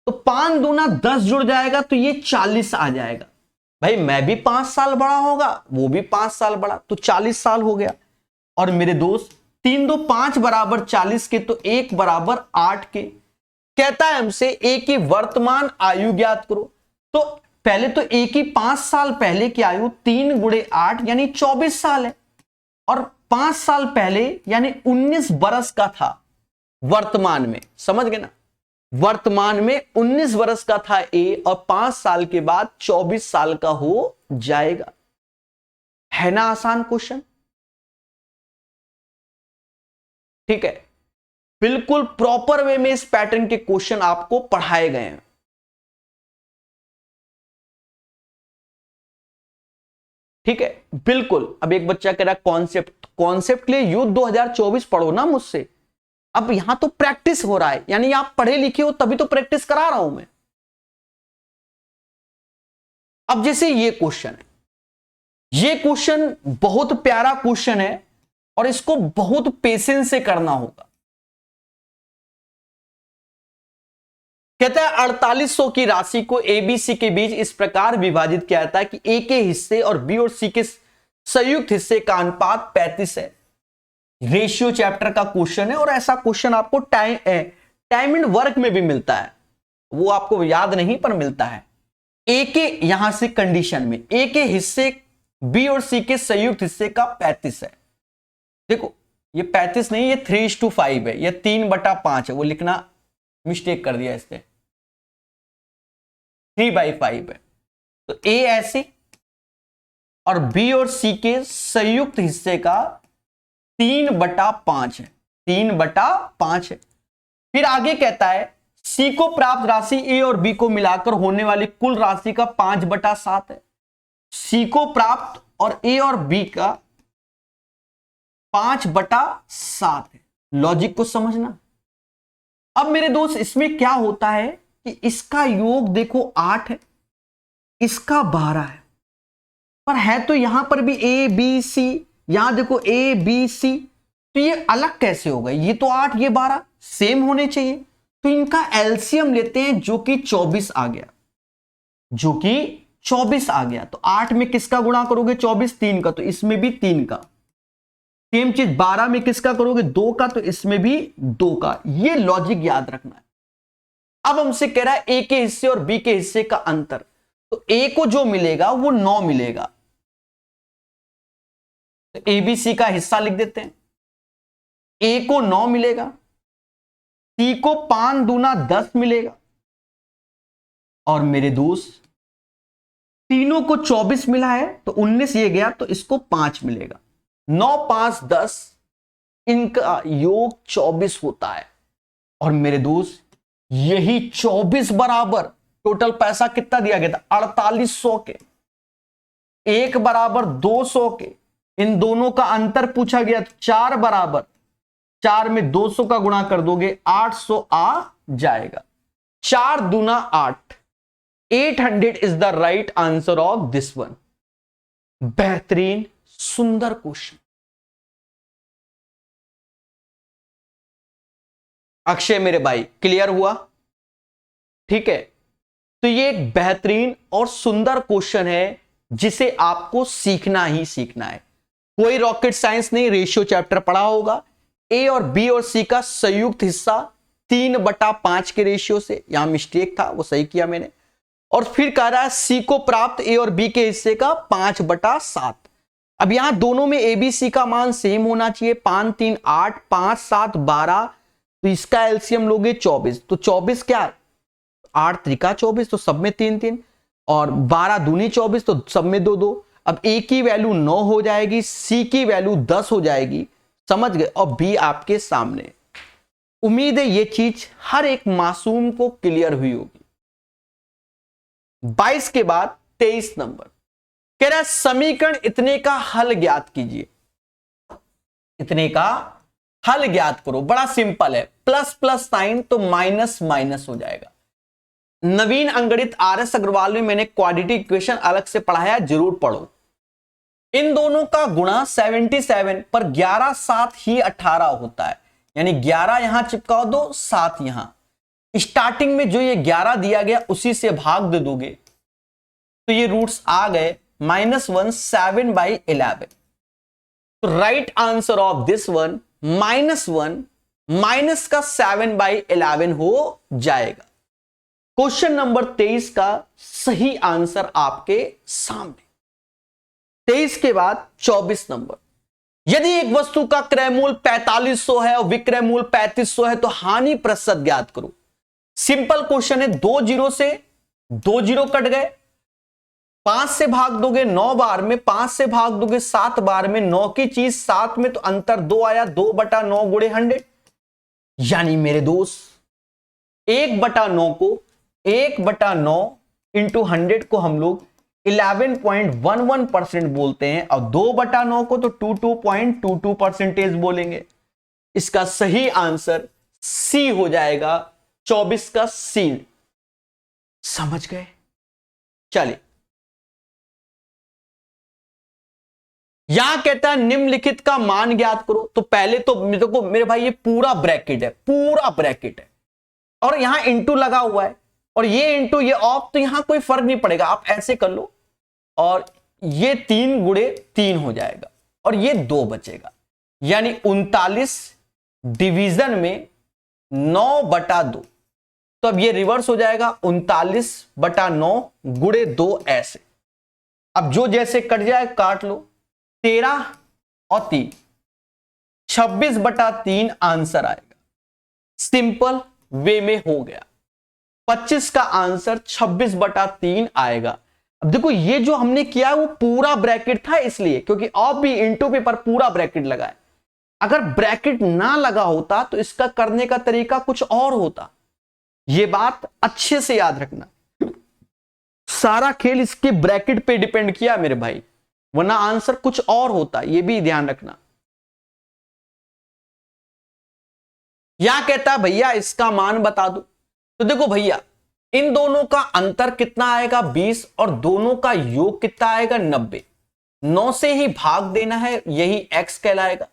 तो 5 दूना 10 जुड़ जाएगा, तो ये 40 आ जाएगा। भाई मैं भी 5 साल बड़ा होगा, वो भी 5 साल बड़ा, तो 40 साल हो गया। और मेरे दोस्त 3 2 5 बराबर 40 के, तो 1 बराबर 8 के। कहता है हमसे ए की वर्तमान आयु ज्ञात करो। तो पहले तो ए की 5 साल पहले की आयु 3 × 8 यानी 24 साल है, और 5 साल पहले यानी 19 बरस का था वर्तमान में। समझ गए ना? वर्तमान में 19 वर्ष का था ए, और 5 साल के बाद 24 साल का हो जाएगा। है ना आसान क्वेश्चन? ठीक है, बिल्कुल प्रॉपर वे में इस पैटर्न के क्वेश्चन आपको पढ़ाए गए हैं। ठीक है, बिल्कुल। अब एक बच्चा कह रहा है कॉन्सेप्ट के लिए यूथ 2024 पढ़ो ना मुझसे। अब यहां तो प्रैक्टिस हो रहा है, यानी आप पढ़े लिखे हो तभी तो प्रैक्टिस करा रहा हूं मैं। अब जैसे ये क्वेश्चन है, ये क्वेश्चन बहुत प्यारा क्वेश्चन है और इसको बहुत पेशेंस से करना होगा। कहता है 4800 की राशि को ABC के बीच इस प्रकार विभाजित किया जाता है कि A के हिस्से और B और C के संयुक्त हिस्से का अनुपात 35 है। रेशियो चैप्टर का क्वेश्चन है और ऐसा क्वेश्चन आपको टाइम एंड वर्क में भी मिलता है, वो आपको याद नहीं पर मिलता है। ए के यहां से कंडीशन में ए के हिस्से बी और सी के संयुक्त हिस्से का 35 है। देखो ये 35 नहीं, ये 3:5 है, ये 3/5 है, वो लिखना मिस्टेक कर दिया, इससे 3/5 है। तो ए ऐसे और बी और सी के संयुक्त हिस्से का 3/5 है, 3/5 है। फिर आगे कहता है सी को प्राप्त राशि ए और बी को मिलाकर होने वाली कुल राशि का 5/7 है। सी को प्राप्त और ए और बी का 5/7 है। लॉजिक को समझना। अब मेरे दोस्त इसमें क्या होता है कि इसका योग देखो 8 है, इसका 12 है, पर है तो यहां पर भी ए बी सी, यहां देखो ए बी सी, तो ये अलग कैसे हो गए? ये तो 8 ये 12 सेम होने चाहिए। तो इनका एलसीएम लेते हैं जो कि 24 आ गया, जो कि 24 आ गया। तो 8 में किसका गुणा करोगे? 24, 3 का, तो इसमें भी 3 का। सेम चीज 12 में किसका करोगे? 2 का, तो इसमें भी 2 का। ये लॉजिक याद रखना है। अब हमसे कह रहा है ए के हिस्से और बी के हिस्से का अंतर, तो ए को जो मिलेगा वो 9 मिलेगा। तो ए बी सी का हिस्सा लिख देते हैं। ए को 9 मिलेगा, सी को 5 दूना 10 मिलेगा, और मेरे दोस्त तीनों को 24 मिला है तो 19 ये गया, तो इसको 5 मिलेगा। 9 5 10, इनका योग 24 होता है। और मेरे दोस्त यही 24 बराबर टोटल पैसा कितना दिया गया था? 4800 के। 1 बराबर 200 के, इन दोनों का अंतर पूछा गया। 4 बराबर 4 में 200 का गुणा कर दोगे 800 आ जाएगा। 4 दूना 8, 800 is the right answer of this one. बेहतरीन सुंदर क्वेश्चन। अक्षय मेरे भाई क्लियर हुआ? ठीक है, तो ये एक बेहतरीन और सुंदर क्वेश्चन है जिसे आपको सीखना ही सीखना है। कोई रॉकेट साइंस नहीं, रेशियो चैप्टर पढ़ा होगा। ए और बी और सी का संयुक्त हिस्सा 3/5 के रेशियो से, यहां मिस्टेक था वो सही किया मैंने। और फिर कह रहा है सी को प्राप्त ए और बी के हिस्से का 5/7। अब यहां दोनों में ए बी सी का मान सेम होना चाहिए। 5 3 8, 5 7 12, तो इसका एलसीएम लोगे 24। तो 24 क्या, 8 त्रिका 24, तो सब में 3 3, और 12 दूनी 24, तो सब में 2 2। अब ए की वैल्यू 9 हो जाएगी, सी की वैल्यू 10 हो जाएगी, समझ गए? और बी आपके सामने। उम्मीद है ये चीज हर एक मासूम को क्लियर हुई होगी। 22 के बाद 23 नंबर कह रहा है समीकरण इतने का हल ज्ञात कीजिए। इतने का हल ज्ञात करो, बड़ा सिंपल है। प्लस प्लस साइन तो माइनस माइनस हो जाएगा। नवीन अंगणित RS अग्रवाल में मैंने क्वाड्रेटिक इक्वेशन अलग से पढ़ाया, जरूर पढ़ो। इन दोनों का गुणा 77 पर 11 7 ही 18 होता है, यानी 11 यहां चिपका दो, 7 यहां। स्टार्टिंग में जो ये 11 दिया गया उसी से भाग दे दोगे, तो ये रूट्स आ गए -1 7/11। तो right answer of this one -1 minus का 7/11 हो जाएगा। क्वेश्चन नंबर 23 का सही आंसर आपके सामने। 23 के बाद 24 नंबर, यदि एक वस्तु का क्रय मूल्य 4500 है और विक्रय मूल्य 3500 है तो हानि प्रतिशत ज्ञात करो। सिंपल क्वेश्चन है, 2 जीरो से 2 जीरो कट गए, 5 से भाग दोगे 9 बार में, 5 से भाग दोगे 7 बार में, 9 की चीज 7 में, तो अंतर 2 आया, 2/9 गुणे 100। यानी मेरे दोस्त 1/9 को 1/9 इंटू 100 को हम लोग 11.11% बोलते हैं, और 2/9 को तो 22.22% बोलेंगे। इसका सही आंसर सी हो जाएगा, 24 का सी। समझ गए? चलिए, यहां कहता है निम्नलिखित का मान ज्ञात करो। तो पहले तो मेरे भाई ये पूरा ब्रैकेट है, पूरा ब्रैकेट है, और यहां इंटू लगा हुआ है, और ये इंटू ये ऑफ, तो यहां कोई फर्क नहीं पड़ेगा। आप ऐसे कर लो, और ये 3 गुणे 3 हो जाएगा, और ये 2 बचेगा, यानी 39 डिवीजन में 9/2। तो अब ये रिवर्स हो जाएगा, 39/9 गुणे 2 ऐसे। अब जो जैसे कट जाए काट लो। 13 और 3 26/3 आंसर आएगा। सिंपल वे में हो गया। 25 का आंसर 26/3 आएगा। अब देखो ये जो हमने किया वो पूरा ब्रैकेट था, इसलिए क्योंकि ऑफ भी इंटू पे पर पूरा ब्रैकेट लगा है। अगर ब्रैकेट ना लगा होता तो इसका करने का तरीका कुछ और होता, ये बात अच्छे से याद रखना, सारा खेल इसके ब्रैकेट पे डिपेंड किया मेरे भाई, वरना आंसर कुछ और होता, ये भी ध्यान रखना। यहां कहता भैया इसका मान बता दो, तो देखो भैया इन दोनों का अंतर कितना आएगा 20 और दोनों का योग कितना आएगा 90, 9 से ही भाग देना है, यही x कहलाएगा।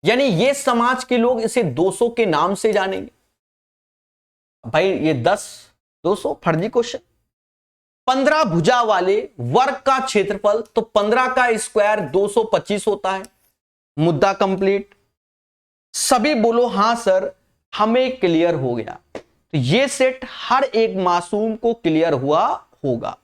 यानी ये समाज के लोग इसे 200 के नाम से जानेंगे। भाई ये 10 200 फर्जी क्वेश्चन। 15 भुजा वाले वर्ग का क्षेत्रफल, तो 15 का स्क्वायर 225 होता है। मुद्दा कंप्लीट। सभी बोलो हां सर, हमें क्लियर हो गया। तो ये सेट हर एक मासूम को क्लियर हुआ होगा।